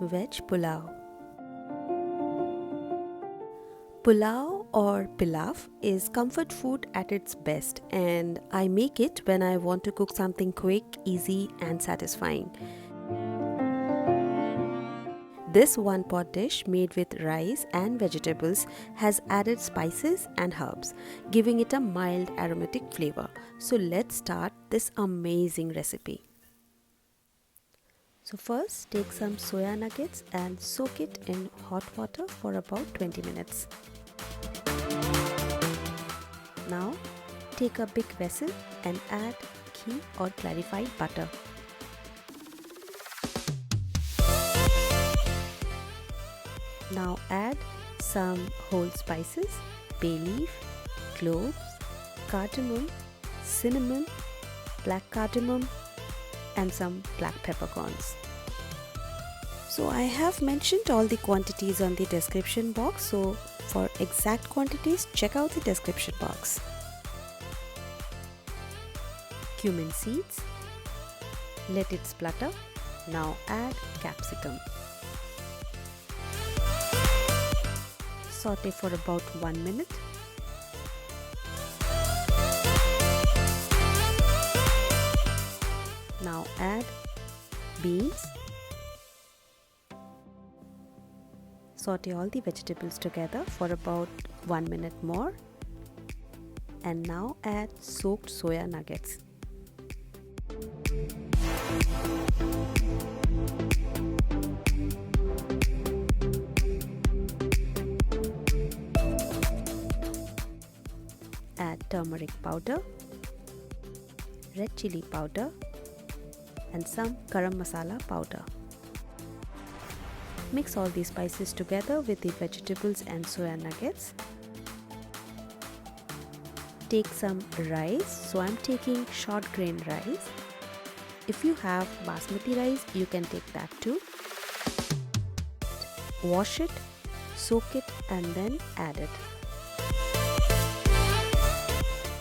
Veg Pulao. Pulao or pilaf is comfort food at its best, and I make it when I want to cook something quick, easy, and satisfying. This one pot dish made with rice and vegetables has added spices and herbs, giving it a mild aromatic flavor. So let's start this amazing recipe. So first, take some soya nuggets and soak it in hot water for about 20 minutes. Now, take a big vessel and add ghee or clarified butter. Now add some whole spices, bay leaf, cloves, cardamom, cinnamon, black cardamom, and some black peppercorns. So I have mentioned all the quantities on the description box, so for exact quantities check out the description box. Cumin seeds, let it splutter. Now add capsicum. Saute for about 1 minute. Now add beans. Saute all the vegetables together for about 1 minute more. And now add soaked soya nuggets. Add turmeric powder, red chili powder, and some garam masala powder. Mix all these spices together with the vegetables and soya nuggets. Take some rice, so I'm taking short grain rice. If you have basmati rice, you can take that too. Wash it, soak it, and then add it.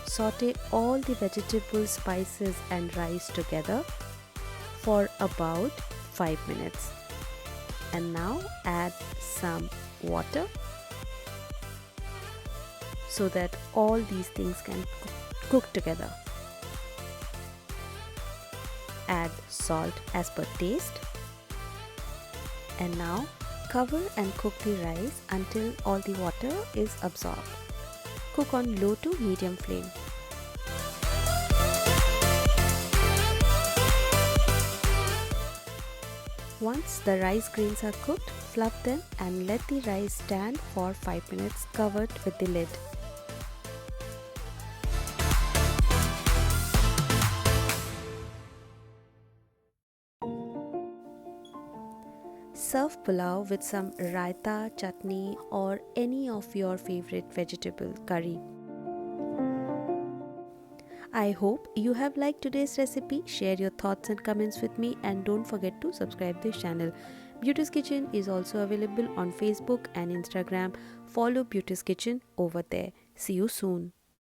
Saute all the vegetables, spices, and rice together for about 5 minutes. And now add some water so that all these things can cook together. Add salt as per taste. And now cover and cook the rice until all the water is absorbed. Cook on low to medium flame. Once the rice grains are cooked, fluff them and let the rice stand for 5 minutes covered with the lid. Serve pulao with some raita, chutney, or any of your favorite vegetable curry. I hope you have liked today's recipe. Share your thoughts and comments with me, and don't forget to subscribe this channel. Beauty's Kitchen is also available on Facebook and Instagram. Follow Beauty's Kitchen over there. See you soon.